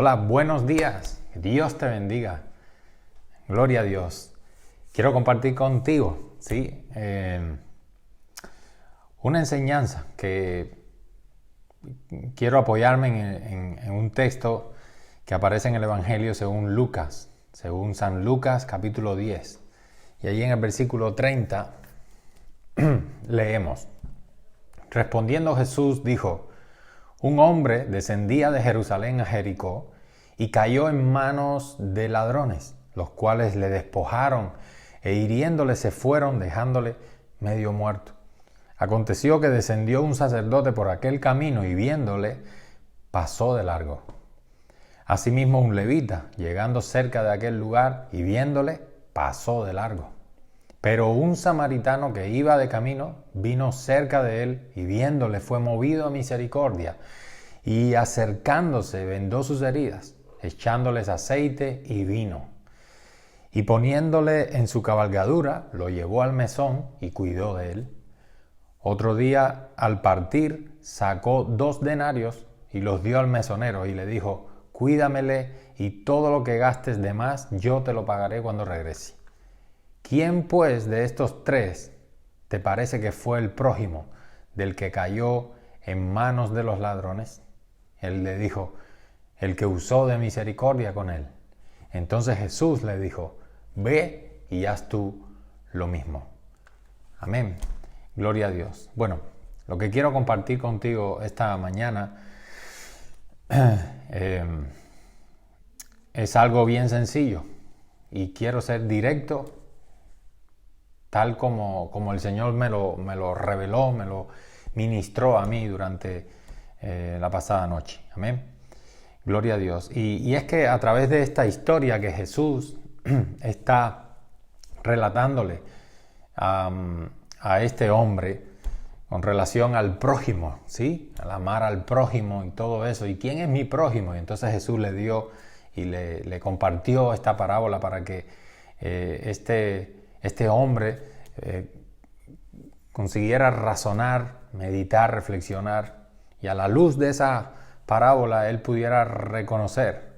Hola, buenos días. Que Dios te bendiga. Gloria a Dios. Quiero compartir contigo, ¿sí? Una enseñanza que quiero apoyarme en un texto que aparece en el Evangelio según Lucas, según San Lucas capítulo 10. Y allí en el versículo 30 leemos: Respondiendo Jesús dijo: Un hombre descendía de Jerusalén a Jericó y cayó en manos de ladrones, los cuales le despojaron e hiriéndole se fueron, dejándole medio muerto. Aconteció que descendió un sacerdote por aquel camino y viéndole, pasó de largo. Asimismo un levita, llegando cerca de aquel lugar y viéndole, pasó de largo. Pero un samaritano que iba de camino vino cerca de él y viéndole fue movido a misericordia y acercándose vendó sus heridas, echándoles aceite y vino. Y poniéndole en su cabalgadura, lo llevó al mesón y cuidó de él. Otro día, al partir, sacó 2 denarios y los dio al mesonero y le dijo: Cuídamele y todo lo que gastes de más yo te lo pagaré cuando regrese. ¿Quién pues de estos 3 te parece que fue el prójimo del que cayó en manos de los ladrones? Él le dijo: el que usó de misericordia con él. Entonces Jesús le dijo: Ve y haz tú lo mismo. Amén. Gloria a Dios. Bueno, lo que quiero compartir contigo esta mañana es algo bien sencillo y quiero ser directo, tal como el Señor me lo reveló, me lo ministró a mí durante la pasada noche. Amén. Gloria a Dios. Y es que a través de esta historia que Jesús está relatándole a este hombre con relación al prójimo, ¿sí? Al amar al prójimo y todo eso. ¿Y quién es mi prójimo? Y entonces Jesús le dio y le compartió esta parábola para que este hombre consiguiera razonar, meditar, reflexionar, y a la luz de esa parábola él pudiera reconocer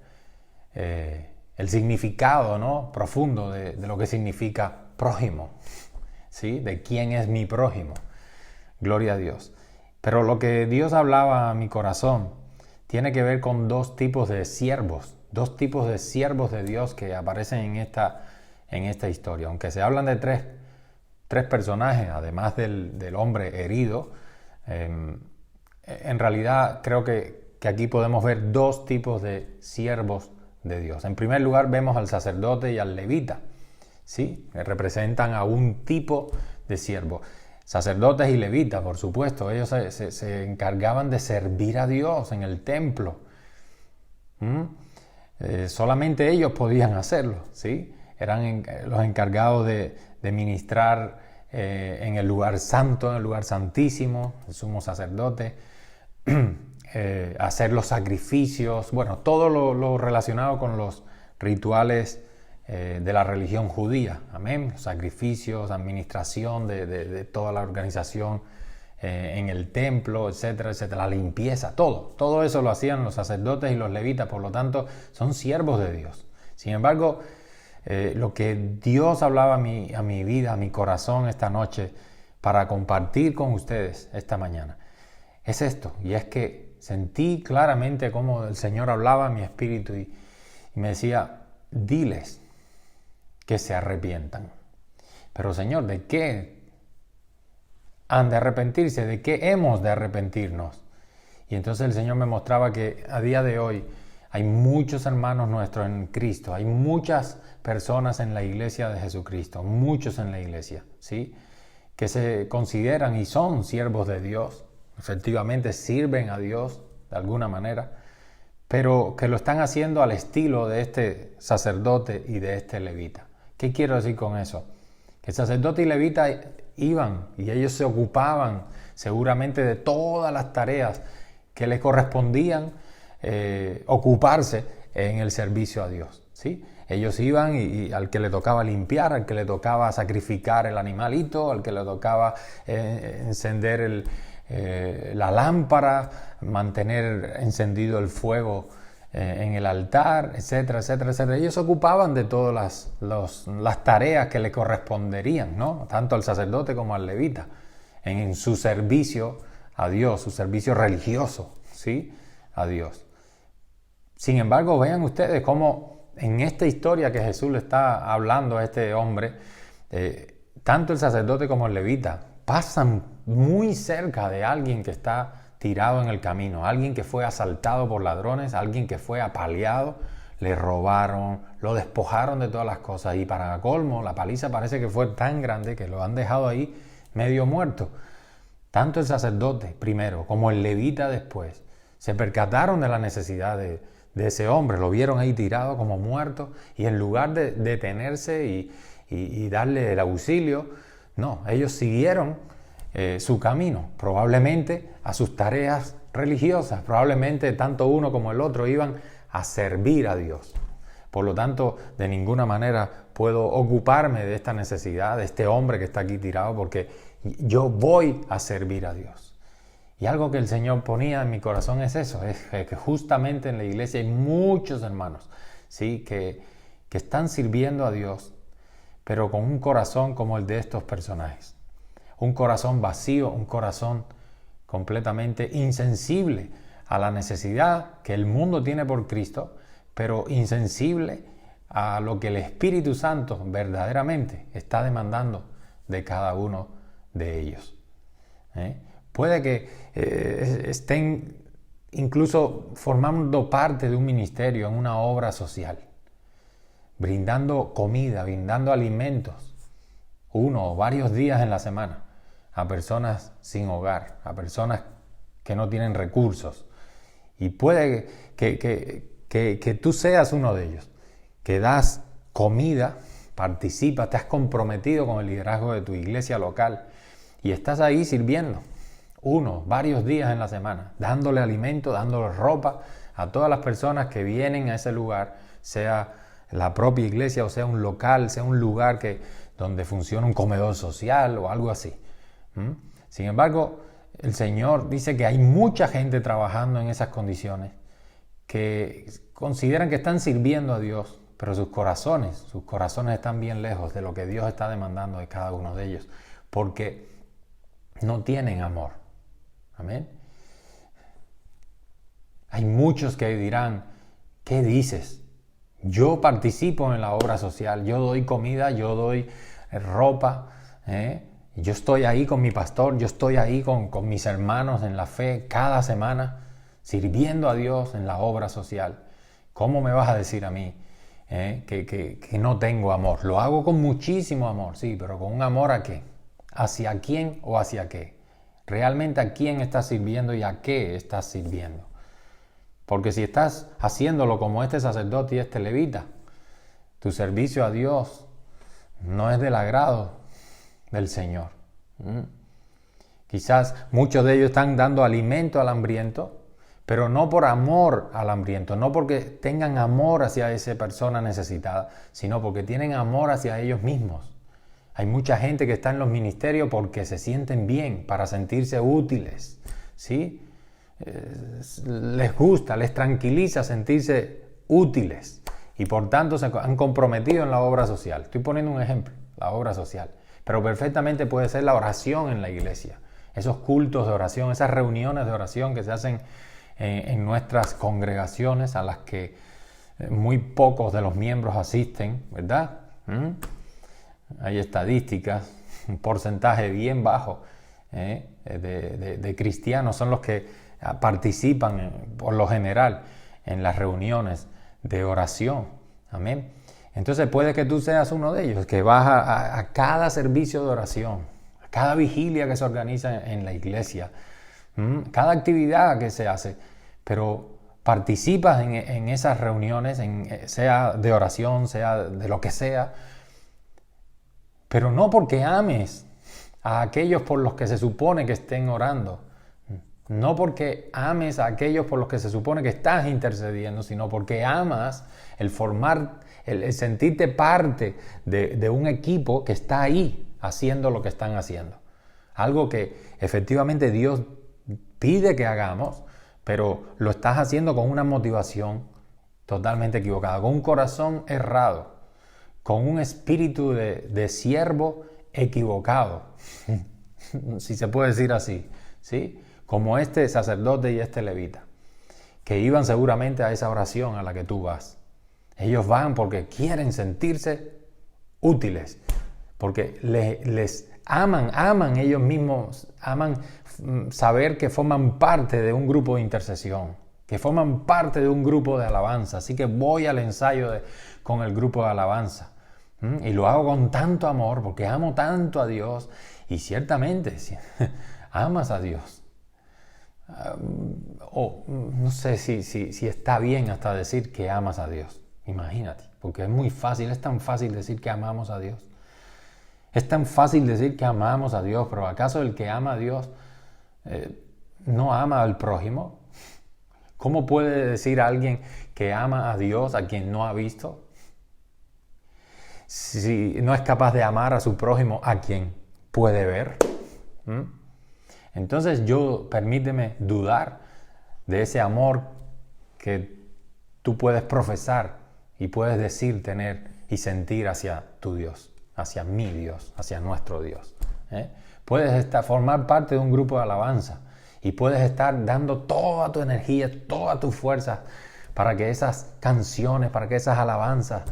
el significado, ¿no?, profundo de lo que significa prójimo, ¿sí? De quién es mi prójimo. Gloria a Dios. Pero lo que Dios hablaba a mi corazón tiene que ver con 2 tipos de siervos, 2 tipos de siervos de Dios que aparecen en esta historia. Aunque se hablan de tres personajes, además del hombre herido, en realidad creo que aquí podemos ver 2 tipos de siervos de Dios. En primer lugar vemos al sacerdote y al levita, ¿sí? Que representan a un tipo de siervo. Sacerdotes y levitas, por supuesto, ellos se encargaban de servir a Dios en el templo. Solamente ellos podían hacerlo, ¿sí? Eran los encargados de ministrar en el lugar santo, en el lugar santísimo, el sumo sacerdote, hacer los sacrificios, bueno, todo lo relacionado con los rituales de la religión judía, amén, sacrificios, administración de toda la organización en el templo, etcétera, etcétera, la limpieza, todo eso lo hacían los sacerdotes y los levitas, por lo tanto son siervos de Dios. Sin embargo, lo que Dios hablaba a mi vida, a mi corazón esta noche, para compartir con ustedes esta mañana, es esto, y es que sentí claramente cómo el Señor hablaba a mi espíritu y me decía: diles que se arrepientan. Pero Señor, ¿de qué han de arrepentirse? ¿De qué hemos de arrepentirnos? Y entonces el Señor me mostraba que a día de hoy hay muchos hermanos nuestros en Cristo, hay muchas personas en la iglesia de Jesucristo, muchos en la iglesia, ¿sí?, que se consideran y son siervos de Dios, efectivamente sirven a Dios de alguna manera, pero que lo están haciendo al estilo de este sacerdote y de este levita. ¿Qué quiero decir con eso? Que el sacerdote y levita iban y ellos se ocupaban seguramente de todas las tareas que les correspondían ocuparse en el servicio a Dios, ¿sí? Ellos iban y al que le tocaba limpiar, al que le tocaba sacrificar el animalito, al que le tocaba encender la lámpara, mantener encendido el fuego en el altar, etcétera, etcétera, etcétera. Ellos se ocupaban de todas las tareas que le corresponderían, ¿no? Tanto al sacerdote como al levita, en su servicio a Dios, su servicio religioso, ¿sí? A Dios. Sin embargo, vean ustedes cómo en esta historia que Jesús le está hablando a este hombre, tanto el sacerdote como el levita pasan muy cerca de alguien que está tirado en el camino, alguien que fue asaltado por ladrones, alguien que fue apaleado, le robaron, lo despojaron de todas las cosas y para colmo la paliza parece que fue tan grande que lo han dejado ahí medio muerto. Tanto el sacerdote primero como el levita después se percataron de la necesidad de ese hombre, lo vieron ahí tirado como muerto y en lugar de detenerse y darle el auxilio, no, ellos siguieron su camino, probablemente a sus tareas religiosas, probablemente tanto uno como el otro iban a servir a Dios. Por lo tanto, de ninguna manera puedo ocuparme de esta necesidad, de este hombre que está aquí tirado, porque yo voy a servir a Dios. Y algo que el Señor ponía en mi corazón es eso, es que justamente en la iglesia hay muchos hermanos, ¿sí? que están sirviendo a Dios, pero con un corazón como el de estos personajes. Un corazón vacío, un corazón completamente insensible a la necesidad que el mundo tiene por Cristo, pero insensible a lo que el Espíritu Santo verdaderamente está demandando de cada uno de ellos. Puede que estén incluso formando parte de un ministerio, en una obra social, brindando comida, brindando alimentos, uno o varios días en la semana, a personas sin hogar, a personas que no tienen recursos. Y puede que tú seas uno de ellos, que das comida, participas, te has comprometido con el liderazgo de tu iglesia local y estás ahí sirviendo varios días en la semana, dándole alimento, dándole ropa a todas las personas que vienen a ese lugar, sea la propia iglesia o sea un local, sea un lugar donde funciona un comedor social o algo así. Sin embargo, el Señor dice que hay mucha gente trabajando en esas condiciones que consideran que están sirviendo a Dios, pero sus corazones están bien lejos de lo que Dios está demandando de cada uno de ellos, porque no tienen amor. Amén. Hay muchos que dirán, ¿qué dices? Yo participo en la obra social, yo doy comida, yo doy ropa, yo estoy ahí con mi pastor, yo estoy ahí con mis hermanos en la fe cada semana, sirviendo a Dios en la obra social. ¿Cómo me vas a decir a mí que no tengo amor? Lo hago con muchísimo amor, sí, pero ¿con un amor a qué? ¿Hacia quién o hacia qué? ¿Realmente a quién estás sirviendo y a qué estás sirviendo? Porque si estás haciéndolo como este sacerdote y este levita, tu servicio a Dios no es del agrado del Señor. Quizás muchos de ellos están dando alimento al hambriento, pero no por amor al hambriento, no porque tengan amor hacia esa persona necesitada, sino porque tienen amor hacia ellos mismos. Hay mucha gente que está en los ministerios porque se sienten bien, para sentirse útiles, ¿sí? Les gusta, les tranquiliza sentirse útiles y por tanto se han comprometido en la obra social. Estoy poniendo un ejemplo, la obra social, pero perfectamente puede ser la oración en la iglesia, esos cultos de oración, esas reuniones de oración que se hacen en nuestras congregaciones a las que muy pocos de los miembros asisten, ¿verdad? Hay estadísticas, un porcentaje bien bajo de cristianos son los que participan por lo general en las reuniones de oración. Amén. Entonces puede que tú seas uno de ellos, que vas a cada servicio de oración, a cada vigilia que se organiza en la iglesia, cada actividad que se hace, pero participas en esas reuniones, sea de oración, sea de lo que sea, pero no porque ames a aquellos por los que se supone que estén orando, no porque ames a aquellos por los que se supone que estás intercediendo, sino porque amas el sentirte parte de un equipo que está ahí haciendo lo que están haciendo. Algo que efectivamente Dios pide que hagamos, pero lo estás haciendo con una motivación totalmente equivocada, con un corazón errado, con un espíritu de siervo equivocado, si se puede decir así, ¿sí? Como este sacerdote y este levita, que iban seguramente a esa oración a la que tú vas. Ellos van porque quieren sentirse útiles, porque les aman ellos mismos, aman saber que forman parte de un grupo de intercesión, que forman parte de un grupo de alabanza. Así que voy al ensayo con el grupo de alabanza. Y lo hago con tanto amor, porque amo tanto a Dios. Y ciertamente, si amas a Dios, no sé si está bien hasta decir que amas a Dios. Imagínate, porque es muy fácil, es tan fácil decir que amamos a Dios. Es tan fácil decir que amamos a Dios, pero ¿acaso el que ama a Dios no ama al prójimo? ¿Cómo puede decir alguien que ama a Dios a quien no ha visto? Si no es capaz de amar a su prójimo a quien puede ver. Entonces permíteme dudar de ese amor que tú puedes profesar y puedes decir tener y sentir hacia tu Dios, hacia mi Dios, hacia nuestro Dios. Puedes formar parte de un grupo de alabanza y puedes estar dando toda tu energía, toda tu fuerza para que esas canciones, para que esas alabanzas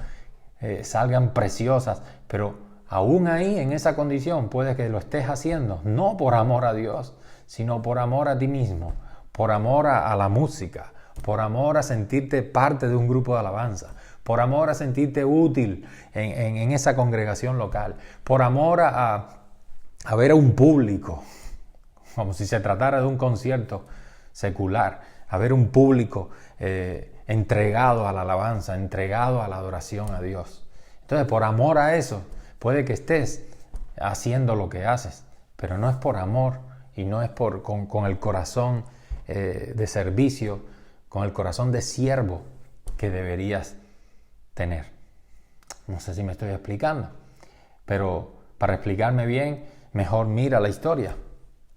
salgan preciosas, pero aún ahí, en esa condición, puede que lo estés haciendo no por amor a Dios, sino por amor a ti mismo, por amor a la música, por amor a sentirte parte de un grupo de alabanza, por amor a sentirte útil en esa congregación local, por amor a ver a un público, como si se tratara de un concierto secular, a ver un público entregado a la alabanza, entregado a la adoración a Dios. Entonces, por amor a eso, puede que estés haciendo lo que haces, pero no es por amor y no es con el corazón de servicio, con el corazón de siervo que deberías tener. No sé si me estoy explicando, pero para explicarme bien, mejor mira la historia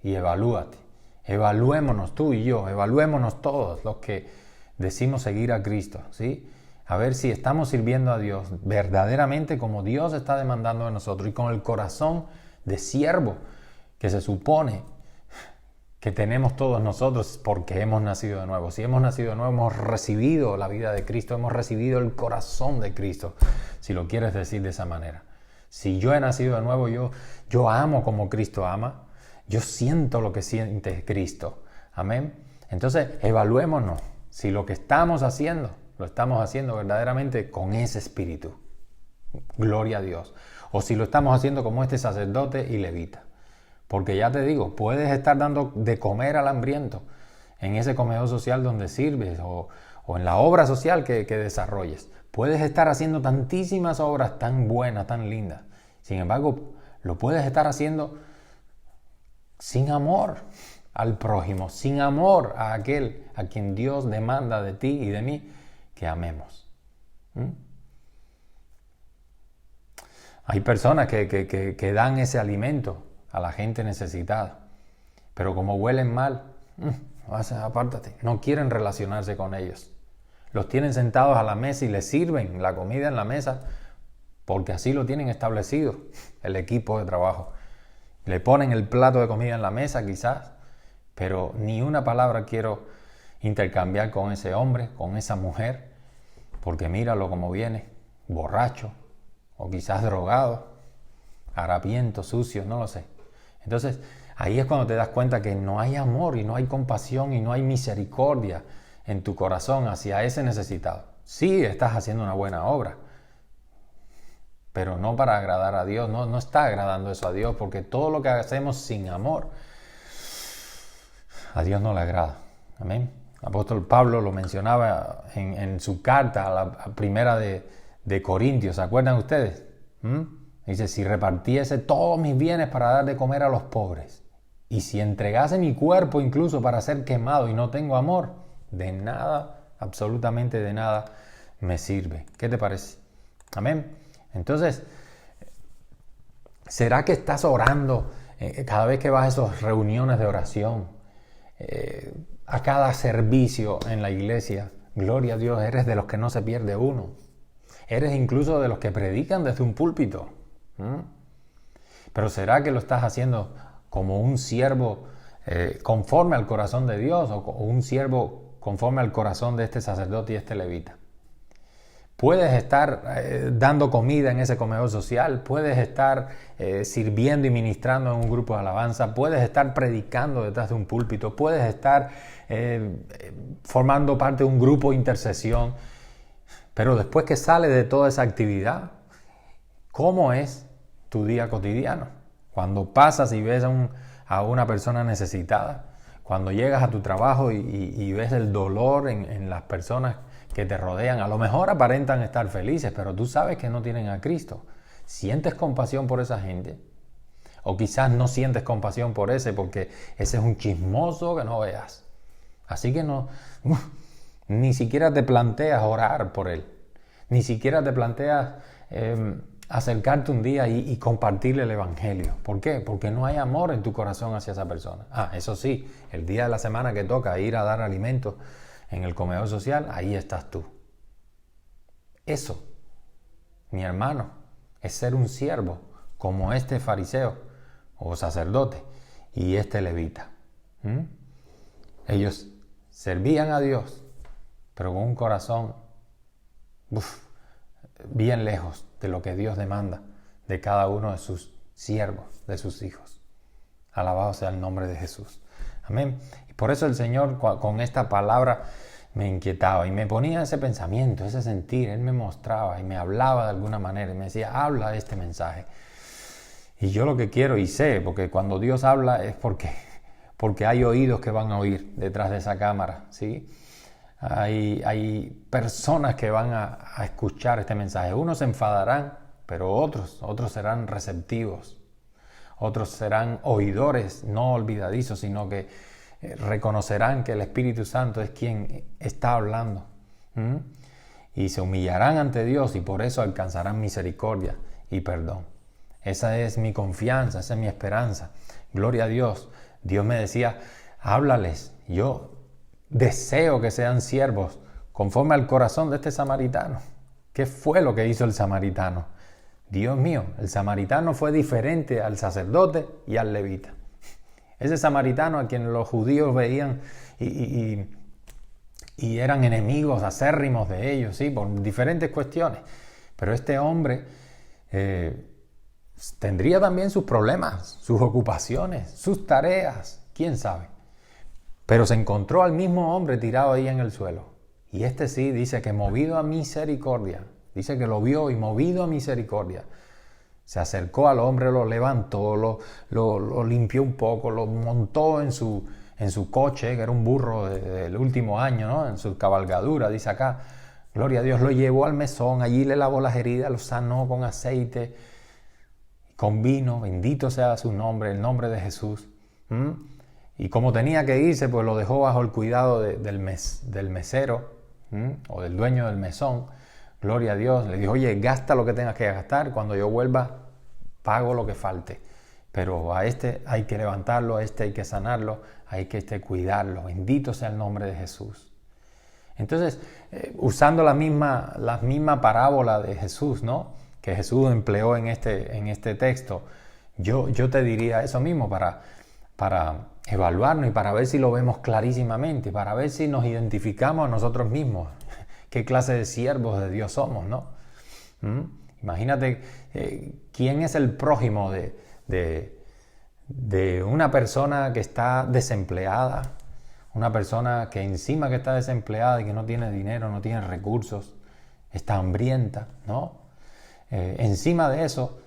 y evalúate. Evaluémonos tú y yo, evaluémonos todos los que decimos seguir a Cristo, ¿sí? A ver si estamos sirviendo a Dios verdaderamente como Dios está demandando de nosotros y con el corazón de siervo que se supone que tenemos todos nosotros porque hemos nacido de nuevo. Si hemos nacido de nuevo, hemos recibido la vida de Cristo, hemos recibido el corazón de Cristo, si lo quieres decir de esa manera. Si yo he nacido de nuevo, yo amo como Cristo ama, yo siento lo que siente Cristo. Amén. Entonces, evaluémonos si lo que estamos haciendo, lo estamos haciendo verdaderamente con ese espíritu. Gloria a Dios. O si lo estamos haciendo como este sacerdote y levita. Porque ya te digo, puedes estar dando de comer al hambriento en ese comedor social donde sirves o en la obra social que desarrolles. Puedes estar haciendo tantísimas obras tan buenas, tan lindas. Sin embargo, lo puedes estar haciendo sin amor al prójimo, sin amor a aquel a quien Dios demanda de ti y de mí que amemos. Hay personas que dan ese alimento a la gente necesitada, pero como huelen mal, apártate, no quieren relacionarse con ellos. Los tienen sentados a la mesa y les sirven la comida en la mesa porque así lo tienen establecido el equipo de trabajo. Le ponen el plato de comida en la mesa quizás, pero ni una palabra quiero intercambiar con ese hombre, con esa mujer, porque míralo como viene, borracho o quizás drogado, harapiento, sucio, no lo sé. Entonces, ahí es cuando te das cuenta que no hay amor y no hay compasión y no hay misericordia en tu corazón hacia ese necesitado. Sí, estás haciendo una buena obra, pero no para agradar a Dios, no está agradando eso a Dios, porque todo lo que hacemos sin amor, a Dios no le agrada. Amén. El apóstol Pablo lo mencionaba en su carta, a la primera de Corintios, ¿se acuerdan ustedes? Dice, si repartiese todos mis bienes para dar de comer a los pobres, y si entregase mi cuerpo incluso para ser quemado y no tengo amor, de nada, absolutamente de nada me sirve. ¿Qué te parece? Amén. Entonces, ¿será que estás orando cada vez que vas a esas reuniones de oración, a cada servicio en la iglesia? gloria a Dios, eres de los que no se pierde uno. Eres incluso de los que predican desde un púlpito. Pero ¿será que lo estás haciendo como un siervo conforme al corazón de Dios o un siervo conforme al corazón de este sacerdote y este levita? Puedes estar dando comida en ese comedor social, puedes estar sirviendo y ministrando en un grupo de alabanza, puedes estar predicando detrás de un púlpito, puedes estar formando parte de un grupo de intercesión, pero después que sales de toda esa actividad, ¿cómo es tu día cotidiano? Cuando pasas y ves a una persona necesitada, cuando llegas a tu trabajo y ves el dolor en las personas que te rodean, a lo mejor aparentan estar felices, pero tú sabes que no tienen a Cristo. ¿Sientes compasión por esa gente? O quizás no sientes compasión por ese porque ese es un chismoso que no veas. Así que ni siquiera te planteas orar por él. Ni siquiera te planteas acercarte un día y compartirle el evangelio. ¿Por qué? Porque no hay amor en tu corazón hacia esa persona. Eso sí, el día de la semana que toca ir a dar alimentos en el comedor social, ahí estás tú. Eso, mi hermano, es ser un siervo como este fariseo o sacerdote y este levita. Ellos servían a Dios, pero con un corazón bien lejos de lo que Dios demanda de cada uno de sus siervos, de sus hijos. Alabado sea el nombre de Jesús. Amén. Y por eso el Señor con esta palabra me inquietaba y me ponía ese pensamiento, ese sentir. Él me mostraba y me hablaba de alguna manera y me decía, habla de este mensaje. Y yo lo que quiero y sé, porque cuando Dios habla es porque hay oídos que van a oír detrás de esa cámara, ¿sí? Hay personas que van a escuchar este mensaje. Unos se enfadarán, pero otros serán receptivos. Otros serán oidores, no olvidadizos, sino que reconocerán que el Espíritu Santo es quien está hablando. Y se humillarán ante Dios y por eso alcanzarán misericordia y perdón. Esa es mi confianza, esa es mi esperanza. Gloria a Dios. Dios me decía, háblales. Yo deseo que sean siervos conforme al corazón de este samaritano. ¿Qué fue lo que hizo el samaritano? Dios mío, el samaritano fue diferente al sacerdote y al levita. Ese samaritano a quien los judíos veían y eran enemigos acérrimos de ellos, ¿sí? Por diferentes cuestiones. Pero este hombre tendría también sus problemas, sus ocupaciones, sus tareas, quién sabe. Pero se encontró al mismo hombre tirado ahí en el suelo. Y este sí dice que movido a misericordia, dice que lo vio y movido a misericordia, se acercó al hombre, lo levantó, lo limpió un poco, lo montó en su coche, que era un burro del último año, ¿no? En su cabalgadura, dice acá. Gloria a Dios, lo llevó al mesón, allí le lavó las heridas, lo sanó con aceite, con vino, bendito sea su nombre, el nombre de Jesús. Y como tenía que irse, pues lo dejó bajo el cuidado del mesero o del dueño del mesón. Gloria a Dios. Le dijo, oye, gasta lo que tengas que gastar. Cuando yo vuelva, pago lo que falte. Pero a este hay que levantarlo, a este hay que sanarlo, hay que cuidarlo. Bendito sea el nombre de Jesús. Entonces, usando la misma parábola de Jesús, ¿no? Que Jesús empleó en este texto, yo te diría eso mismo para evaluarnos y para ver si lo vemos clarísimamente, para ver si nos identificamos a nosotros mismos, qué clase de siervos de Dios somos, ¿no? Imagínate quién es el prójimo de una persona que está desempleada, una persona que encima que está desempleada y que no tiene dinero, no tiene recursos, está hambrienta, ¿no? Encima de eso,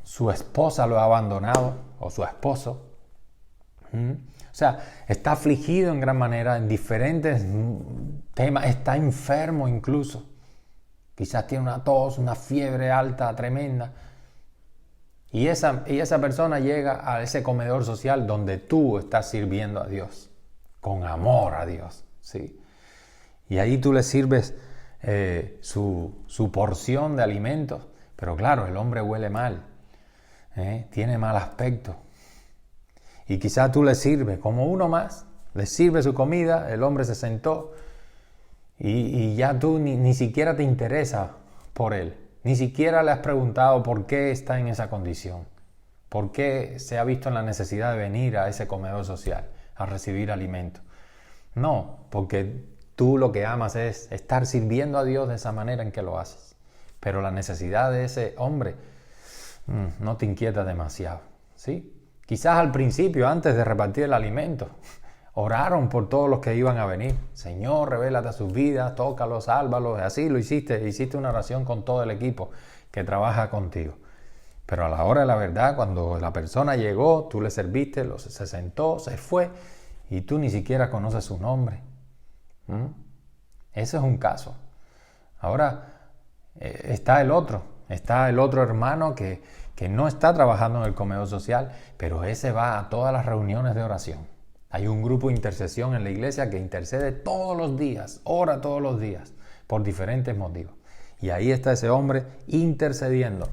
su esposa lo ha abandonado, o su esposo. O sea, está afligido en gran manera en diferentes temas, está enfermo incluso. Quizás tiene una tos, una fiebre alta, tremenda. Y esa persona llega a ese comedor social donde tú estás sirviendo a Dios, con amor a Dios, ¿sí? Y ahí tú le sirves su porción de alimentos. Pero claro, el hombre huele mal, tiene mal aspecto. Y quizás tú le sirves como uno más, Le sirve su comida, el hombre se sentó y ya tú ni siquiera te interesa por él. Ni siquiera le has preguntado por qué está en esa condición. ¿Por qué se ha visto en la necesidad de venir a ese comedor social, a recibir alimento? No, porque tú lo que amas es estar sirviendo a Dios de esa manera en que lo haces. Pero la necesidad de ese hombre no te inquieta demasiado, ¿sí? Quizás al principio, antes de repartir el alimento, oraron por todos los que iban a venir. Señor, revélate a sus vidas, tócalos, sálvalos. Así lo hiciste. Hiciste una oración con todo el equipo que trabaja contigo. Pero a la hora de la verdad, cuando la persona llegó, tú le serviste, se sentó, se fue y tú ni siquiera conoces su nombre. Ese es un caso. Ahora está el otro hermano que no está trabajando en el comedor social, pero ese va a todas las reuniones de oración. Hay un grupo de intercesión en la iglesia que intercede todos los días, ora todos los días, por diferentes motivos. Y ahí está ese hombre intercediendo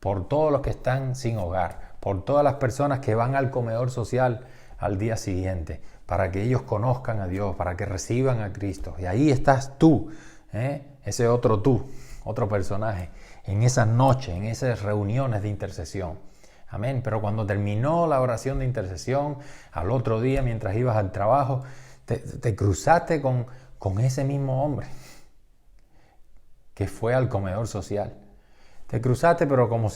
por todos los que están sin hogar, por todas las personas que van al comedor social al día siguiente, para que ellos conozcan a Dios, para que reciban a Cristo. Y ahí estás tú, ese otro tú, otro personaje, en esa noche, en esas reuniones de intercesión. Amén. Pero cuando terminó la oración de intercesión, al otro día, mientras ibas al trabajo, te cruzaste con ese mismo hombre que fue al comedor social. Te cruzaste, pero como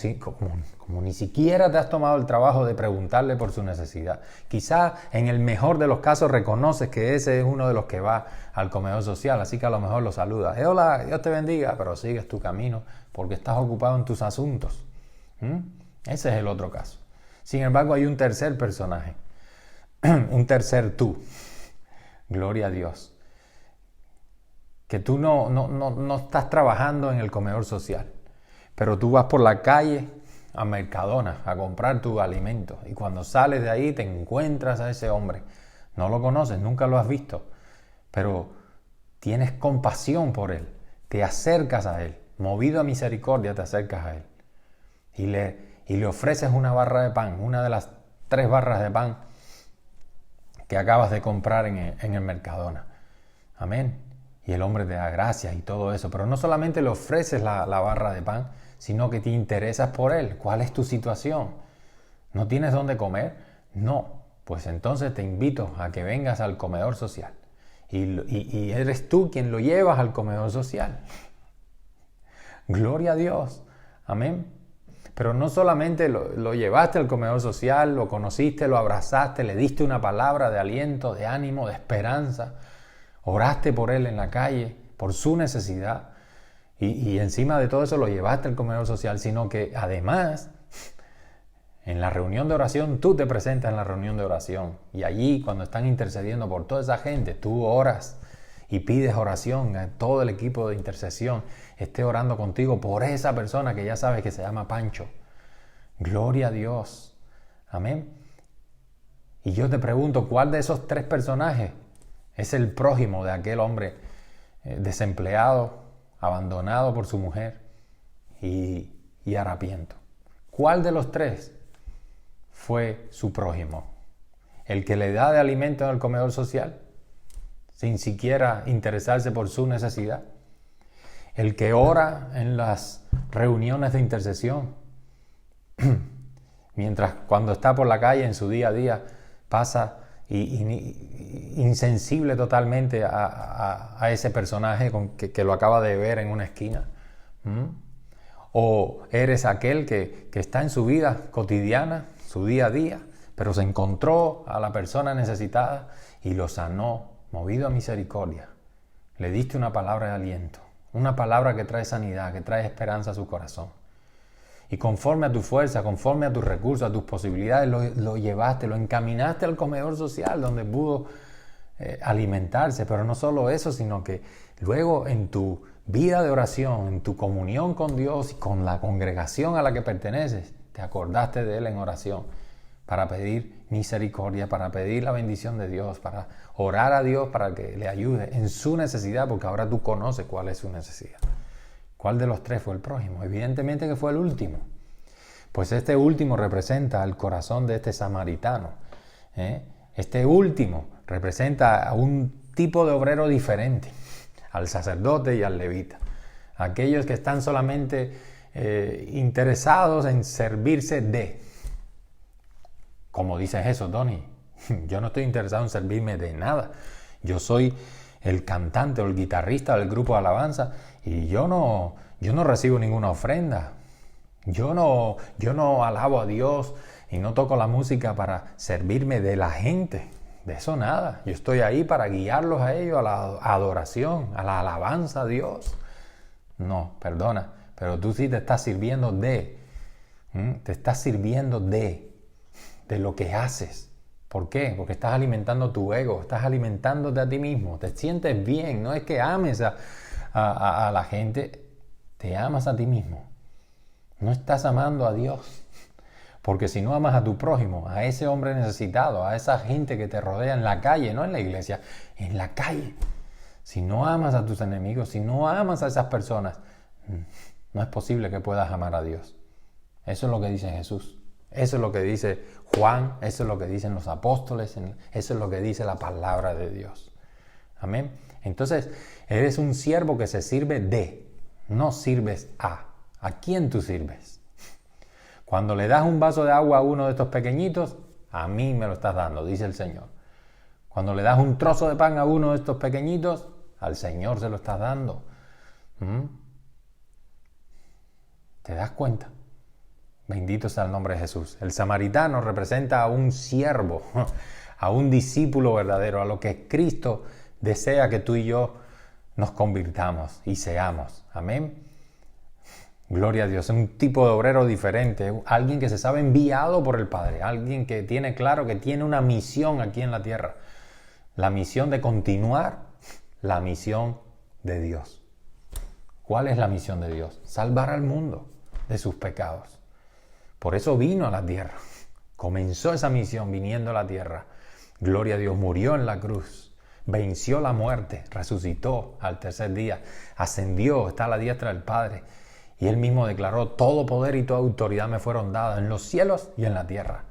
ni siquiera te has tomado el trabajo de preguntarle por su necesidad. Quizá en el mejor de los casos reconoces que ese es uno de los que va al comedor social, así que a lo mejor lo saludas. Hola, Dios te bendiga, pero sigues tu camino porque estás ocupado en tus asuntos. Ese es el otro caso. Sin embargo, hay un tercer personaje, un tercer tú. Gloria a Dios. Que tú no estás trabajando en el comedor social. Pero tú vas por la calle a Mercadona a comprar tu alimento y cuando sales de ahí te encuentras a ese hombre. No lo conoces, nunca lo has visto, pero tienes compasión por él, te acercas a él, movido a misericordia te acercas a él y le ofreces una barra de pan, una de las 3 barras de pan que acabas de comprar en el Mercadona. Amén. Y el hombre te da gracias y todo eso, pero no solamente le ofreces la barra de pan, sino que te interesas por él. ¿Cuál es tu situación? ¿No tienes dónde comer? No. Pues entonces te invito a que vengas al comedor social. Y eres tú quien lo llevas al comedor social. Gloria a Dios. Amén. Pero no solamente lo llevaste al comedor social, lo conociste, lo abrazaste, le diste una palabra de aliento, de ánimo, de esperanza. Oraste por él en la calle, por su necesidad. Y encima de todo eso lo llevaste al comedor social, sino que además en la reunión de oración tú te presentas en la reunión de oración y allí cuando están intercediendo por toda esa gente tú oras y pides oración a todo el equipo de intercesión esté orando contigo por esa persona que ya sabes que se llama Pancho. Gloria a Dios. Amén. Y yo te pregunto, ¿cuál de esos 3 personajes es el prójimo de aquel hombre desempleado, abandonado por su mujer y harapiento? ¿Cuál de los 3 fue su prójimo? ¿El que le da de alimento en el comedor social sin siquiera interesarse por su necesidad? ¿El que ora en las reuniones de intercesión mientras cuando está por la calle en su día a día pasa insensible totalmente a ese personaje que lo acaba de ver en una esquina? ¿O eres aquel que está en su vida cotidiana, su día a día, pero se encontró a la persona necesitada y lo sanó, movido a misericordia? Le diste una palabra de aliento, una palabra que trae sanidad, que trae esperanza a su corazón. Y conforme a tu fuerza, conforme a tus recursos, a tus posibilidades, lo llevaste, lo encaminaste al comedor social donde pudo alimentarse. Pero no solo eso, sino que luego en tu vida de oración, en tu comunión con Dios y con la congregación a la que perteneces, te acordaste de Él en oración para pedir misericordia, para pedir la bendición de Dios, para orar a Dios para que le ayude en su necesidad, porque ahora tú conoces cuál es su necesidad. ¿Cuál de los 3 fue el prójimo? Evidentemente que fue el último. Pues este último representa el corazón de este samaritano. Este último representa a un tipo de obrero diferente, al sacerdote y al levita. Aquellos que están solamente interesados en servirse de. Como dice Jesús, Tony, yo no estoy interesado en servirme de nada. Yo soy el cantante o el guitarrista del grupo de alabanza y yo no recibo ninguna ofrenda. Yo no alabo a Dios y no toco la música para servirme de la gente. De eso nada. Yo estoy ahí para guiarlos a ellos a la adoración, a la alabanza a Dios. No, perdona, pero tú sí te estás sirviendo de. Te estás sirviendo de lo que haces. ¿Por qué? Porque estás alimentando tu ego, estás alimentándote a ti mismo, te sientes bien, no es que ames a la gente, te amas a ti mismo. No estás amando a Dios. Porque si no amas a tu prójimo, a ese hombre necesitado, a esa gente que te rodea en la calle, no en la iglesia, en la calle. Si no amas a tus enemigos, si no amas a esas personas, no es posible que puedas amar a Dios. Eso es lo que dice Jesús. Eso es lo que dice Juan, eso es lo que dicen los apóstoles, eso es lo que dice la palabra de Dios. Amén. Entonces, eres un siervo que se sirve de, no sirves a. ¿A quién tú sirves? Cuando le das un vaso de agua a uno de estos pequeñitos, a mí me lo estás dando, dice el Señor. Cuando le das un trozo de pan a uno de estos pequeñitos, al Señor se lo estás dando. ¿Te das cuenta? Bendito sea el nombre de Jesús. El samaritano representa a un siervo, a un discípulo verdadero, a lo que Cristo desea que tú y yo nos convirtamos y seamos. Amén. Gloria a Dios. Es un tipo de obrero diferente, alguien que se sabe enviado por el Padre, alguien que tiene claro que tiene una misión aquí en la tierra. La misión de continuar la misión de Dios. ¿Cuál es la misión de Dios? Salvar al mundo de sus pecados. Por eso vino a la tierra. Comenzó esa misión viniendo a la tierra. Gloria a Dios, murió en la cruz. Venció la muerte, resucitó al tercer día, ascendió, está a la diestra del Padre. Y Él mismo declaró, todo poder y toda autoridad me fueron dadas en los cielos y en la tierra.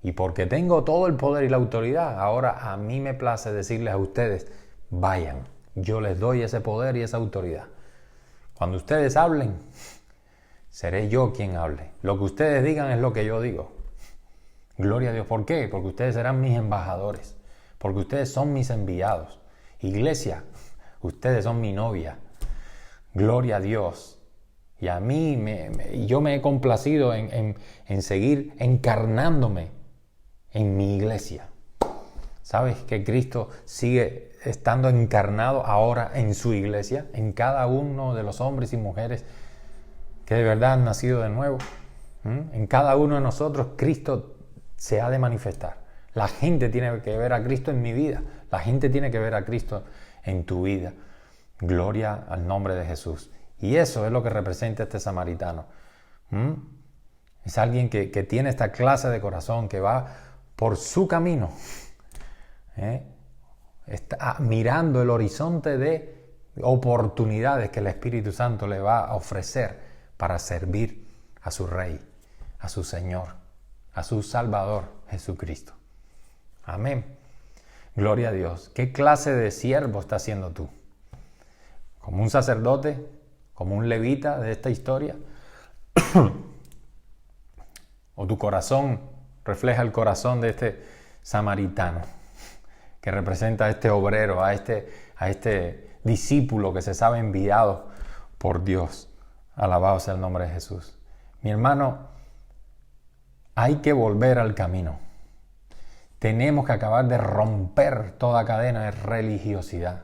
Y porque tengo todo el poder y la autoridad, ahora a mí me place decirles a ustedes, vayan, yo les doy ese poder y esa autoridad. Cuando ustedes hablen, seré yo quien hable. Lo que ustedes digan es lo que yo digo. Gloria a Dios. ¿Por qué? Porque ustedes serán mis embajadores. Porque ustedes son mis enviados. Iglesia, ustedes son mi novia. Gloria a Dios. Y a mí, yo me he complacido en seguir encarnándome en mi iglesia. ¿Sabes que Cristo sigue estando encarnado ahora en su iglesia? En cada uno de los hombres y mujeres que de verdad han nacido de nuevo. En cada uno de nosotros Cristo se ha de manifestar. La gente tiene que ver a Cristo en mi vida. La gente tiene que ver a Cristo en tu vida. Gloria al nombre de Jesús. Y eso es lo que representa este samaritano. Es alguien que tiene esta clase de corazón, que va por su camino. Está mirando el horizonte de oportunidades que el Espíritu Santo le va a ofrecer para servir a su Rey, a su Señor, a su Salvador, Jesucristo. Amén. Gloria a Dios. ¿Qué clase de siervo estás siendo tú? ¿Como un sacerdote? ¿Como un levita de esta historia? ¿O tu corazón refleja el corazón de este samaritano, que representa a este obrero, a este discípulo que se sabe enviado por Dios? Alabado sea el nombre de Jesús. Mi hermano, hay que volver al camino. Tenemos que acabar de romper toda cadena de religiosidad.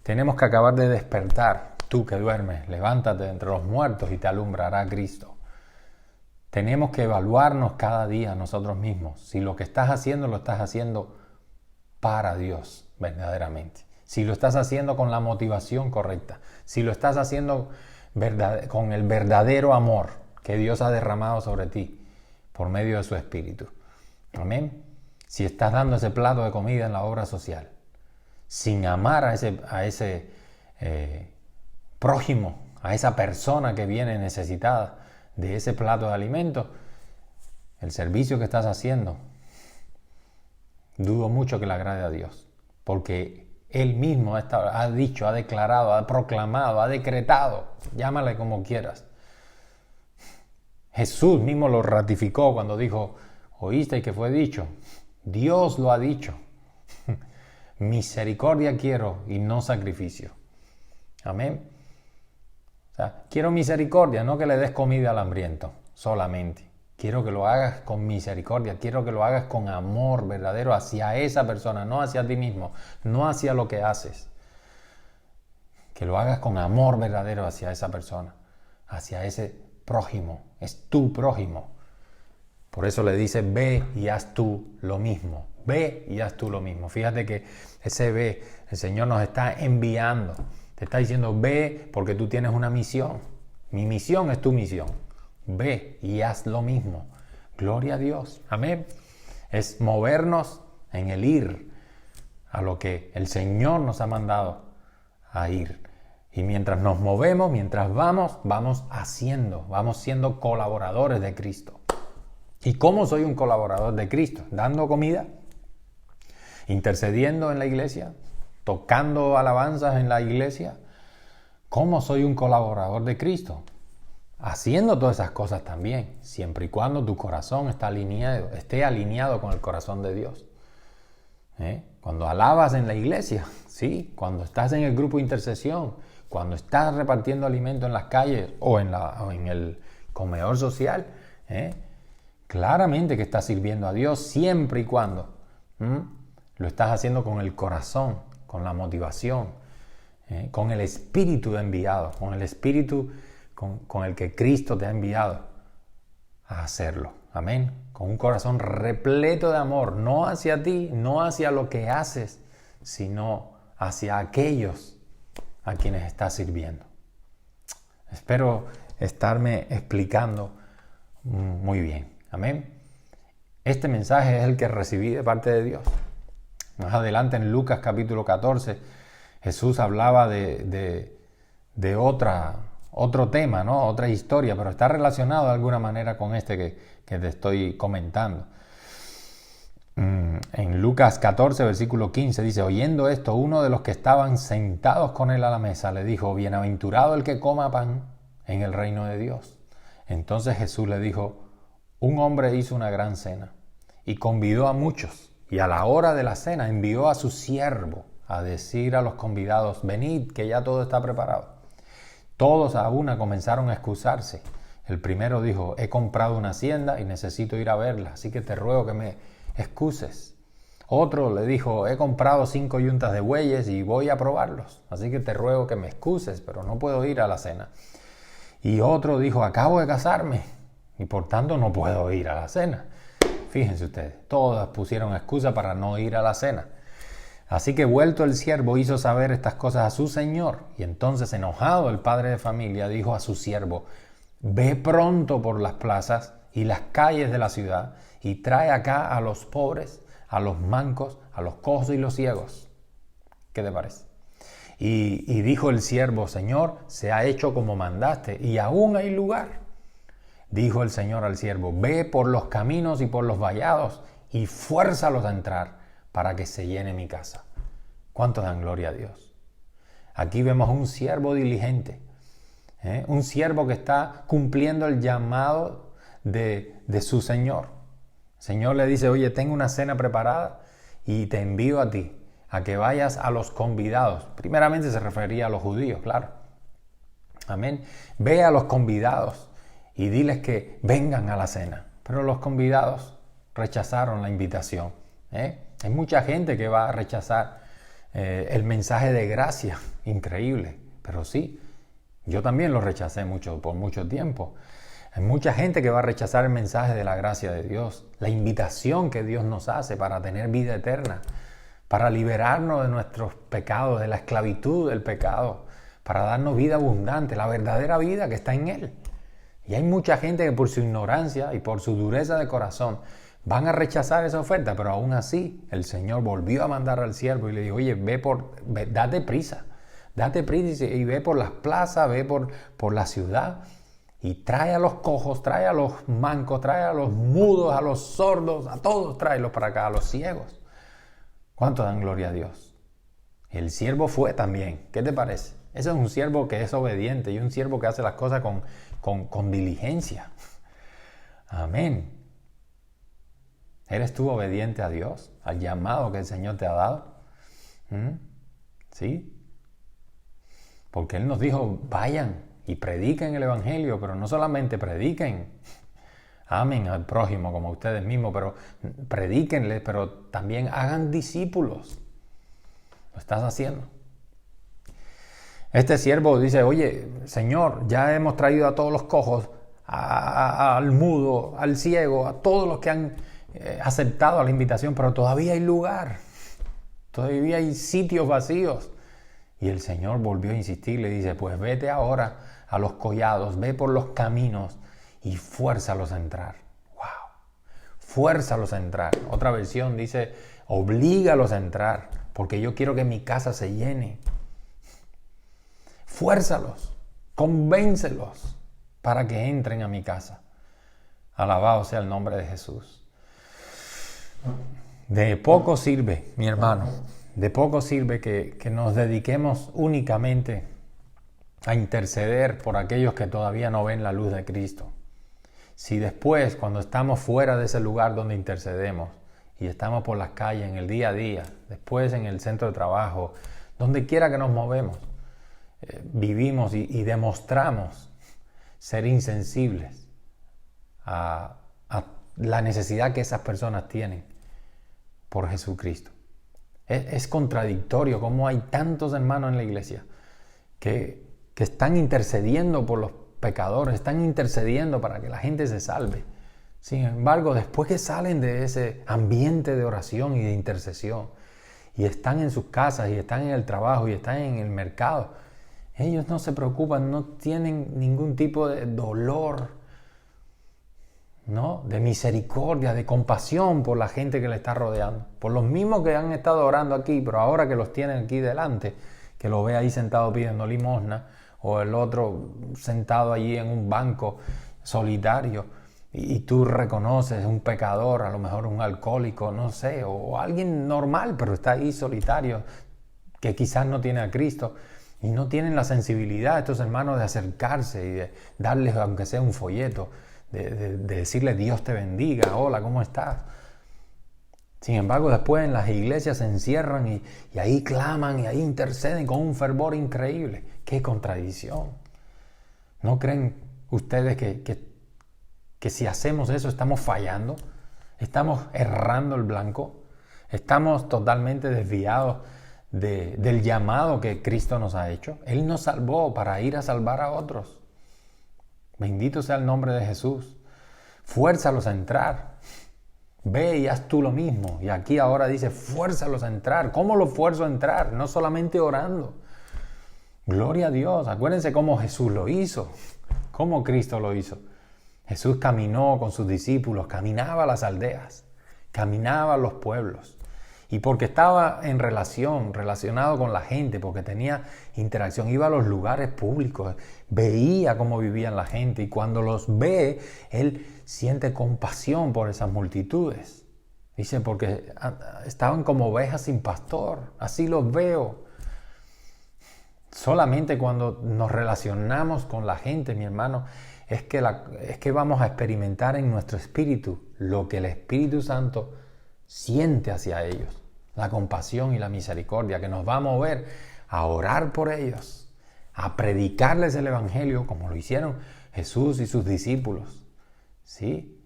Tenemos que acabar de despertar. Tú que duermes, levántate de entre los muertos y te alumbrará Cristo. Tenemos que evaluarnos cada día nosotros mismos. Si lo que estás haciendo lo estás haciendo para Dios, verdaderamente. Si lo estás haciendo con la motivación correcta. Si lo estás haciendo con el verdadero amor que Dios ha derramado sobre ti por medio de su Espíritu. Amén. Si estás dando ese plato de comida en la obra social, sin amar a ese prójimo, a esa persona que viene necesitada de ese plato de alimento, el servicio que estás haciendo dudo mucho que le agrade a Dios, porque Él mismo ha dicho, ha declarado, ha proclamado, ha decretado, llámale como quieras. Jesús mismo lo ratificó cuando dijo, ¿oíste que fue dicho? Dios lo ha dicho. Misericordia quiero y no sacrificio. Amén. O sea, quiero misericordia, no que le des comida al hambriento solamente. Quiero que lo hagas con misericordia, quiero que lo hagas con amor verdadero hacia esa persona, no hacia ti mismo, no hacia lo que haces. Que lo hagas con amor verdadero hacia esa persona, hacia ese prójimo, es tu prójimo. Por eso le dice, ve y haz tú lo mismo, ve y haz tú lo mismo. Fíjate que ese ve, el Señor nos está enviando, te está diciendo, ve porque tú tienes una misión. Mi misión es tu misión. Ve y haz lo mismo. Gloria a Dios. Amén. Es movernos en el ir a lo que el Señor nos ha mandado a ir. Y mientras nos movemos, mientras vamos haciendo, vamos siendo colaboradores de Cristo. ¿Y cómo soy un colaborador de Cristo? Dando comida, intercediendo en la iglesia, tocando alabanzas en la iglesia. ¿Cómo soy un colaborador de Cristo? Haciendo todas esas cosas también, siempre y cuando tu corazón esté alineado con el corazón de Dios. Cuando alabas en la iglesia, ¿sí? Cuando estás en el grupo de intercesión, cuando estás repartiendo alimento en las calles o en el comedor social, claramente que estás sirviendo a Dios siempre y cuando lo estás haciendo con el corazón, con la motivación, con el espíritu enviado, con el espíritu con el que Cristo te ha enviado a hacerlo. Amén. Con un corazón repleto de amor, no hacia ti, no hacia lo que haces, sino hacia aquellos a quienes estás sirviendo. Espero estarme explicando muy bien. Amén. Este mensaje es el que recibí de parte de Dios. Más adelante en Lucas capítulo 14, Jesús hablaba de otro tema, ¿no? Otra historia, pero está relacionado de alguna manera con este que te estoy comentando. En Lucas 14, versículo 15 dice, oyendo esto, uno de los que estaban sentados con él a la mesa le dijo, bienaventurado el que coma pan en el reino de Dios. Entonces Jesús le dijo, un hombre hizo una gran cena y convidó a muchos, y a la hora de la cena envió a su siervo a decir a los convidados, venid, que ya todo está preparado. Todos a una comenzaron a excusarse. El primero dijo, he comprado una hacienda y necesito ir a verla, así que te ruego que me excuses. Otro le dijo, he comprado 5 yuntas de bueyes y voy a probarlos, así que te ruego que me excuses, pero no puedo ir a la cena. Y otro dijo, acabo de casarme y por tanto no puedo ir a la cena. Fíjense ustedes, todas pusieron excusa para no ir a la cena. Así que vuelto el siervo hizo saber estas cosas a su señor, y entonces enojado el padre de familia dijo a su siervo, ve pronto por las plazas y las calles de la ciudad y trae acá a los pobres, a los mancos, a los cojos y los ciegos. ¿Qué te parece? Y dijo el siervo, Señor, se ha hecho como mandaste y aún hay lugar. Dijo el Señor al siervo, ve por los caminos y por los vallados y fuérzalos a entrar para que se llene mi casa. ¿Cuánto dan gloria a Dios? Aquí vemos un siervo diligente, un siervo que está cumpliendo el llamado de su Señor. El Señor le dice, oye, tengo una cena preparada y te envío a ti, a que vayas a los convidados. Primeramente se refería a los judíos, claro. Amén. Ve a los convidados y diles que vengan a la cena. Pero los convidados rechazaron la invitación. Hay mucha gente que va a rechazar el mensaje de gracia. Increíble. Pero sí, yo también lo rechacé por mucho tiempo. Hay mucha gente que va a rechazar el mensaje de la gracia de Dios, la invitación que Dios nos hace para tener vida eterna, para liberarnos de nuestros pecados, de la esclavitud del pecado, para darnos vida abundante, la verdadera vida que está en Él. Y hay mucha gente que por su ignorancia y por su dureza de corazón van a rechazar esa oferta, pero aún así el Señor volvió a mandar al siervo y le dijo, oye, date prisa y ve por las plazas, ve por la ciudad y trae a los cojos, trae a los mancos, trae a los mudos, a los sordos, a todos tráelos para acá, a los ciegos, ¿Cuánto dan gloria a Dios? El siervo fue también. ¿Qué te parece? Ese es un siervo que es obediente y un siervo que hace las cosas con diligencia. Amén. ¿Eres tú obediente a Dios, al llamado que el Señor te ha dado? ¿Sí? Porque Él nos dijo, vayan y prediquen el Evangelio, pero no solamente prediquen, amen al prójimo como a ustedes mismos, pero predíquenle, pero también hagan discípulos. Lo estás haciendo. Este siervo dice, oye, Señor, ya hemos traído a todos los cojos, al mudo, al ciego, a todos los que han aceptado la invitación, pero todavía hay lugar, todavía hay sitios vacíos. Y el Señor volvió a insistir, le dice, pues vete ahora a los collados, ve por los caminos y fuérzalos a entrar. ¡Wow! Fuérzalos a entrar. Otra versión dice, oblígalos a entrar, porque yo quiero que mi casa se llene. Fuérzalos, convéncelos para que entren a mi casa. Alabado sea el nombre de Jesús. De poco sirve, mi hermano, de poco sirve que nos dediquemos únicamente a interceder por aquellos que todavía no ven la luz de Cristo. Si después, cuando estamos fuera de ese lugar donde intercedemos y estamos por las calles en el día a día, después en el centro de trabajo, donde quiera que nos movemos, vivimos y demostramos ser insensibles a la necesidad que esas personas tienen por Jesucristo. Es contradictorio cómo hay tantos hermanos en la iglesia que están intercediendo por los pecadores, están intercediendo para que la gente se salve. Sin embargo, después que salen de ese ambiente de oración y de intercesión y están en sus casas y están en el trabajo y están en el mercado, ellos no se preocupan, no tienen ningún tipo de dolor, ¿no? De misericordia, de compasión por la gente que le está rodeando, por los mismos que han estado orando aquí, pero ahora que los tienen aquí delante, que lo ve ahí sentado pidiendo limosna, o el otro sentado allí en un banco solitario, y tú reconoces un pecador, a lo mejor un alcohólico, no sé, o alguien normal, pero está ahí solitario, que quizás no tiene a Cristo, y no tienen la sensibilidad estos hermanos de acercarse y de darles aunque sea un folleto, de decirle Dios te bendiga, hola, ¿cómo estás? Sin embargo, después en las iglesias se encierran y ahí claman y ahí interceden con un fervor increíble. ¡Qué contradicción! ¿No creen ustedes que si hacemos eso estamos fallando? ¿Estamos errando el blanco? ¿Estamos totalmente desviados del llamado que Cristo nos ha hecho? Él nos salvó para ir a salvar a otros. Bendito sea el nombre de Jesús. Fuérzalos a entrar. Ve y haz tú lo mismo. Y aquí ahora dice, fuérzalos a entrar. ¿Cómo los fuerzo a entrar? No solamente orando. Gloria a Dios. Acuérdense cómo Jesús lo hizo. Cómo Cristo lo hizo. Jesús caminó con sus discípulos, caminaba a las aldeas, caminaba a los pueblos. Y porque estaba relacionado con la gente, porque tenía interacción, iba a los lugares públicos, veía cómo vivían la gente y cuando los ve, él siente compasión por esas multitudes. Dice, porque estaban como ovejas sin pastor, así los veo. Solamente cuando nos relacionamos con la gente, mi hermano, es que vamos a experimentar en nuestro espíritu lo que el Espíritu Santo siente hacia ellos. La compasión y la misericordia que nos va a mover a orar por ellos, a predicarles el Evangelio como lo hicieron Jesús y sus discípulos, ¿sí?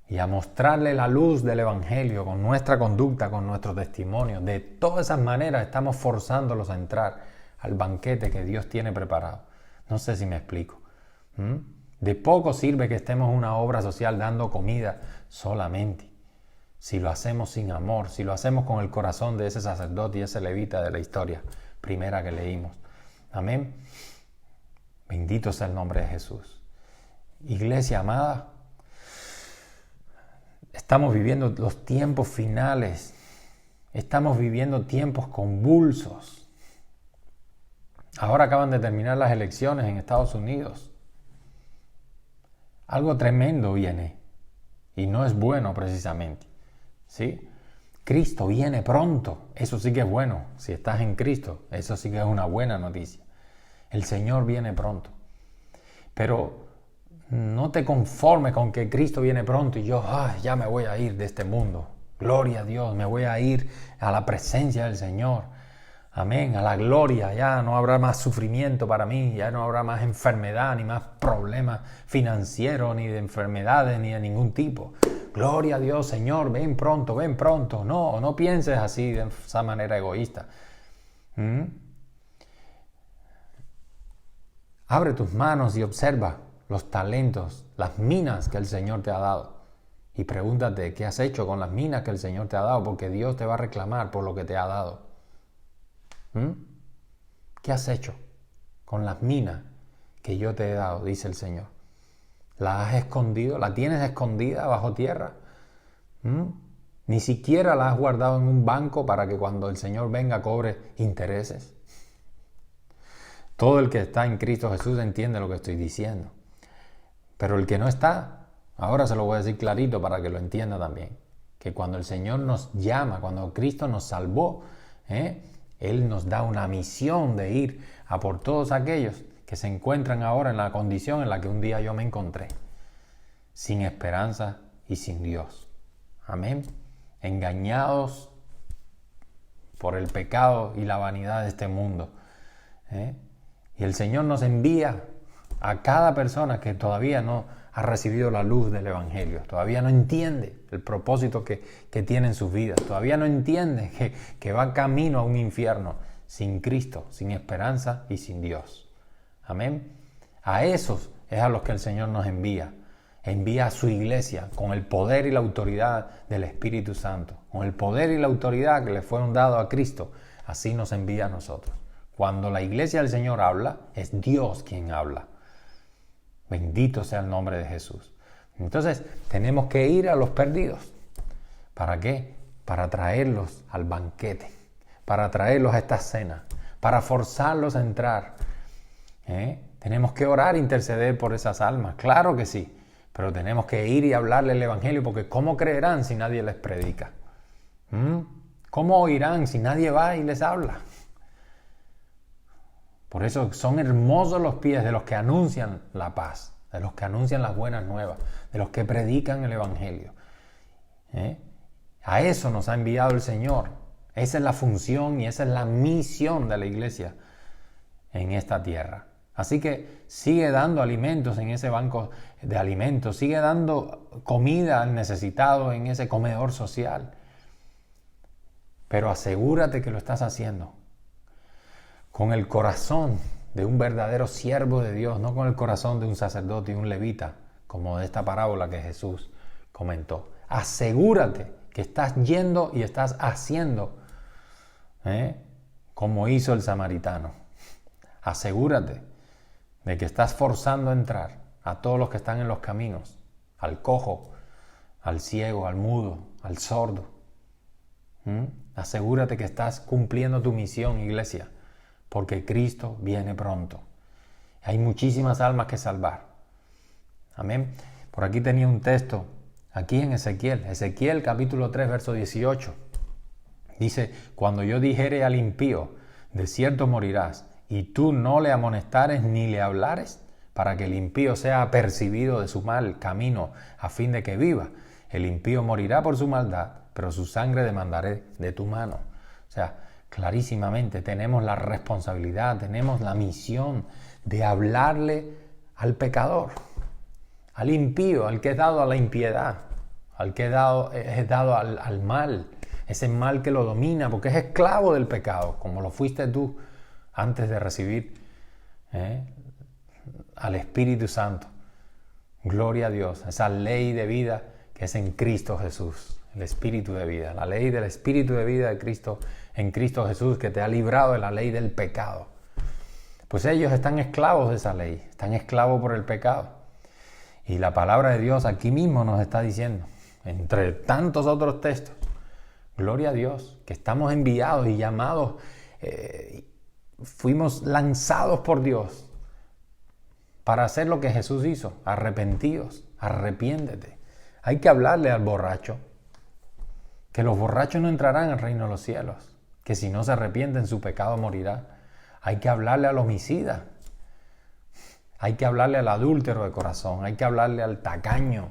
Y a mostrarle la luz del Evangelio con nuestra conducta, con nuestro testimonio. De todas esas maneras estamos forzándolos a entrar al banquete que Dios tiene preparado. No sé si me explico. De poco sirve que estemos en una obra social dando comida solamente. Si lo hacemos sin amor, si lo hacemos con el corazón de ese sacerdote y ese levita de la historia primera que leímos. Amén. Bendito sea el nombre de Jesús. Iglesia amada, estamos viviendo los tiempos finales. Estamos viviendo tiempos convulsos. Ahora acaban de terminar las elecciones en Estados Unidos. Algo tremendo viene y no es bueno precisamente. ¿Sí? Cristo viene pronto. Eso sí que es bueno. Si estás en Cristo, eso sí que es una buena noticia. El Señor viene pronto. Pero no te conformes con que Cristo viene pronto y yo ya me voy a ir de este mundo. Gloria a Dios, me voy a ir a la presencia del Señor. Amén, a la gloria. Ya no habrá más sufrimiento para mí, ya no habrá más enfermedad, ni más problemas financieros, ni de enfermedades, ni de ningún tipo. Gloria a Dios, Señor, ven pronto, ven pronto. No pienses así de esa manera egoísta. Abre tus manos y observa los talentos, las minas que el Señor te ha dado. Y pregúntate, ¿qué has hecho con las minas que el Señor te ha dado? Porque Dios te va a reclamar por lo que te ha dado. ¿Qué has hecho con las minas que yo te he dado? Dice el Señor. ¿La has escondido? ¿La tienes escondida bajo tierra? Ni siquiera la has guardado en un banco para que cuando el Señor venga cobre intereses. Todo el que está en Cristo Jesús entiende lo que estoy diciendo. Pero el que no está, ahora se lo voy a decir clarito para que lo entienda también. Que cuando el Señor nos llama, cuando Cristo nos salvó, Él nos da una misión de ir a por todos aquellos que se encuentran ahora en la condición en la que un día yo me encontré. Sin esperanza y sin Dios. Amén. Engañados por el pecado y la vanidad de este mundo. Y el Señor nos envía a cada persona que todavía no ha recibido la luz del Evangelio, todavía no entiende el propósito que tiene en sus vidas, todavía no entiende que va camino a un infierno sin Cristo, sin esperanza y sin Dios. Amén. A esos es a los que el Señor nos envía. Envía a su iglesia con el poder y la autoridad del Espíritu Santo, con el poder y la autoridad que le fueron dados a Cristo. Así nos envía a nosotros. Cuando la iglesia del Señor habla, es Dios quien habla. Bendito sea el nombre de Jesús. Entonces, tenemos que ir a los perdidos. ¿Para qué? Para traerlos al banquete, para traerlos a esta cena, para forzarlos a entrar. Tenemos que orar e interceder por esas almas, claro que sí, pero tenemos que ir y hablarle el Evangelio, porque ¿cómo creerán si nadie les predica? ¿Cómo oirán si nadie va y les habla? Por eso son hermosos los pies de los que anuncian la paz, de los que anuncian las buenas nuevas, de los que predican el Evangelio. A eso nos ha enviado el Señor. Esa es la función y esa es la misión de la iglesia en esta tierra. Así que sigue dando alimentos en ese banco de alimentos, sigue dando comida al necesitado en ese comedor social. Pero asegúrate que lo estás haciendo con el corazón de un verdadero siervo de Dios, no con el corazón de un sacerdote y un levita, como de esta parábola que Jesús comentó. Asegúrate que estás yendo y estás haciendo como hizo el samaritano. Asegúrate de que estás forzando a entrar a todos los que están en los caminos, al cojo, al ciego, al mudo, al sordo. Asegúrate que estás cumpliendo tu misión, iglesia, porque Cristo viene pronto. Hay muchísimas almas que salvar. Amén. Por aquí tenía un texto, aquí en Ezequiel capítulo 3, verso 18. Dice, cuando yo dijere al impío, de cierto morirás, y tú no le amonestares ni le hablares, para que el impío sea apercibido de su mal camino, a fin de que viva. El impío morirá por su maldad, pero su sangre demandaré de tu mano. O sea, clarísimamente tenemos la responsabilidad, tenemos la misión de hablarle al pecador, al impío, al que es dado a la impiedad, al que es dado al mal, ese mal que lo domina, porque es esclavo del pecado, como lo fuiste tú antes de recibir al Espíritu Santo. Gloria a Dios, esa ley de vida que es en Cristo Jesús, el Espíritu de vida, la ley del Espíritu de vida de Cristo en Cristo Jesús, que te ha librado de la ley del pecado. Pues ellos están esclavos de esa ley, están esclavos por el pecado. Y la palabra de Dios aquí mismo nos está diciendo, entre tantos otros textos, gloria a Dios, que estamos enviados y llamados, fuimos lanzados por Dios para hacer lo que Jesús hizo. Arrepentidos, arrepiéntete. Hay que hablarle al borracho. que los borrachos no entrarán al reino de los cielos, que si no se arrepienten su pecado morirá. Hay que hablarle al homicida, hay que hablarle al adúltero de corazón, hay que hablarle al tacaño,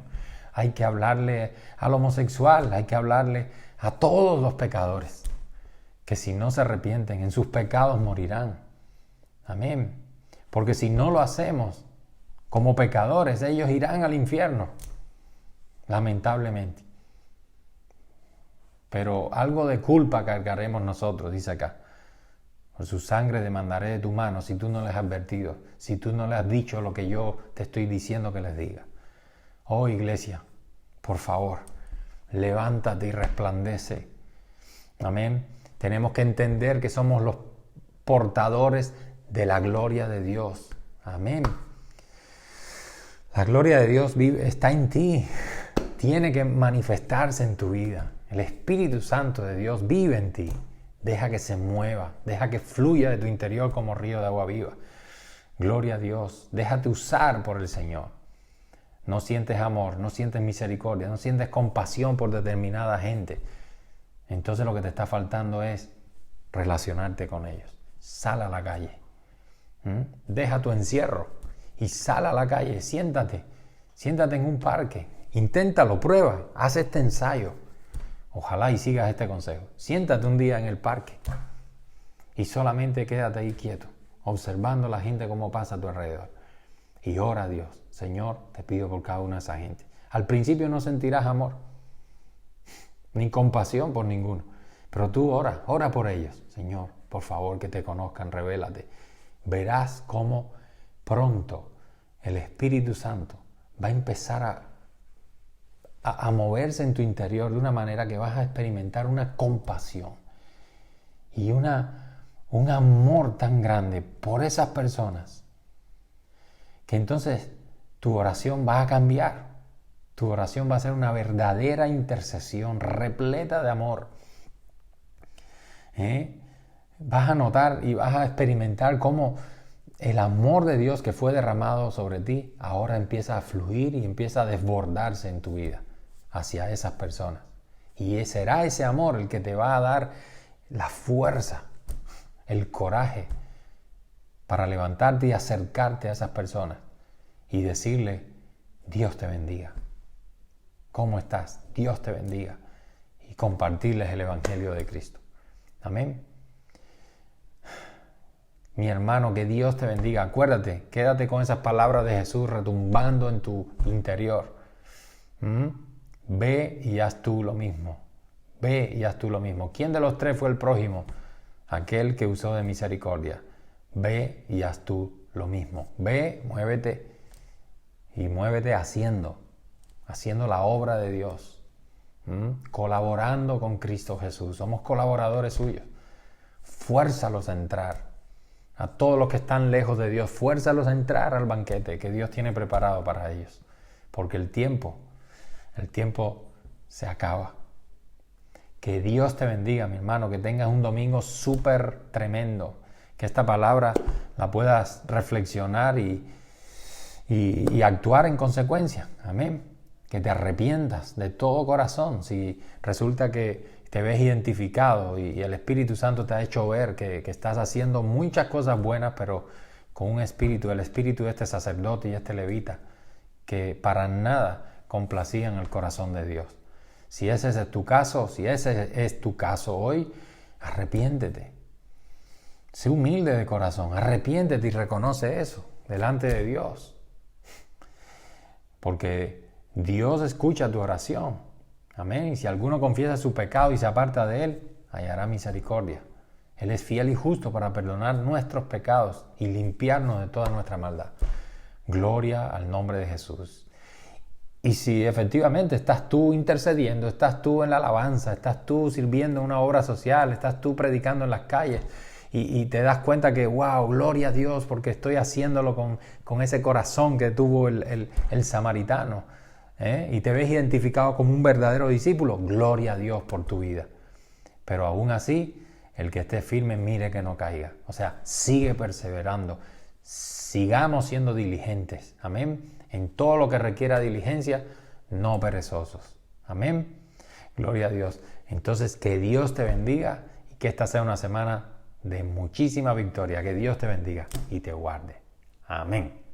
hay que hablarle al homosexual, hay que hablarle a todos los pecadores, que si no se arrepienten en sus pecados morirán. Amén. Porque si no lo hacemos como pecadores, ellos irán al infierno, lamentablemente. Pero algo de culpa cargaremos nosotros, dice acá. Por su sangre demandaré de tu mano si tú no les has advertido, si tú no les has dicho lo que yo te estoy diciendo que les diga. Oh iglesia, por favor, levántate y resplandece. Amén. Tenemos que entender que somos los portadores de la gloria de Dios. Amén. La gloria de Dios está en ti. Tiene que manifestarse en tu vida. El Espíritu Santo de Dios vive en ti. Deja que se mueva. Deja que fluya de tu interior como río de agua viva. Gloria a Dios. Déjate usar por el Señor. No sientes amor, no sientes misericordia, no sientes compasión por determinada gente. Entonces lo que te está faltando es relacionarte con ellos. Sal a la calle. Deja tu encierro y sal a la calle. Siéntate en un parque. Inténtalo, prueba, haz este ensayo. Ojalá y sigas este consejo. Siéntate un día en el parque y solamente quédate ahí quieto, observando a la gente cómo pasa a tu alrededor. Y ora a Dios. Señor, te pido por cada una de esa gente. Al principio no sentirás amor, ni compasión por ninguno. Pero tú ora por ellos. Señor, por favor, que te conozcan, revélate. Verás cómo pronto el Espíritu Santo va a empezar a moverse en tu interior de una manera que vas a experimentar una compasión y un amor tan grande por esas personas, que entonces tu oración va a cambiar. Tu oración va a ser una verdadera intercesión repleta de amor. Vas a notar y vas a experimentar cómo el amor de Dios que fue derramado sobre ti ahora empieza a fluir y empieza a desbordarse en tu vida hacia esas personas. Y será ese amor el que te va a dar la fuerza, el coraje para levantarte y acercarte a esas personas y decirle: Dios te bendiga. ¿Cómo estás? Dios te bendiga. Y compartirles el Evangelio de Cristo. Amén. Mi hermano, que Dios te bendiga. Acuérdate, quédate con esas palabras de Jesús retumbando en tu interior. Ve y haz tú lo mismo. Ve y haz tú lo mismo. ¿Quién de los tres fue el prójimo? Aquel que usó de misericordia. Ve y haz tú lo mismo. Ve, muévete y muévete haciendo la obra de Dios. Colaborando con Cristo Jesús. Somos colaboradores suyos. Fuérzalos a entrar. A todos los que están lejos de Dios, fuérzalos a entrar al banquete que Dios tiene preparado para ellos. Porque el tiempo se acaba. Que Dios te bendiga, mi hermano, que tengas un domingo súper tremendo. Que esta palabra la puedas reflexionar y actuar en consecuencia. Amén. Que te arrepientas de todo corazón. Si resulta que te ves identificado y el Espíritu Santo te ha hecho ver que estás haciendo muchas cosas buenas, pero con un espíritu, el espíritu de este sacerdote y este levita, que para nada complacían el corazón de Dios. Si ese es tu caso hoy, arrepiéntete. Sé humilde de corazón, arrepiéntete y reconoce eso delante de Dios. Porque Dios escucha tu oración. Amén. Y si alguno confiesa su pecado y se aparta de él, hallará misericordia. Él es fiel y justo para perdonar nuestros pecados y limpiarnos de toda nuestra maldad. Gloria al nombre de Jesús. Y si efectivamente estás tú intercediendo, estás tú en la alabanza, estás tú sirviendo en una obra social, estás tú predicando en las calles y te das cuenta que, wow, gloria a Dios porque estoy haciéndolo con ese corazón que tuvo el samaritano, y te ves identificado como un verdadero discípulo, gloria a Dios por tu vida. Pero aún así, el que esté firme, mire que no caiga. O sea, sigue perseverando. Sigamos siendo diligentes. Amén. En todo lo que requiera diligencia, no perezosos. Amén. Gloria a Dios. Entonces, que Dios te bendiga y que esta sea una semana de muchísima victoria. Que Dios te bendiga y te guarde. Amén.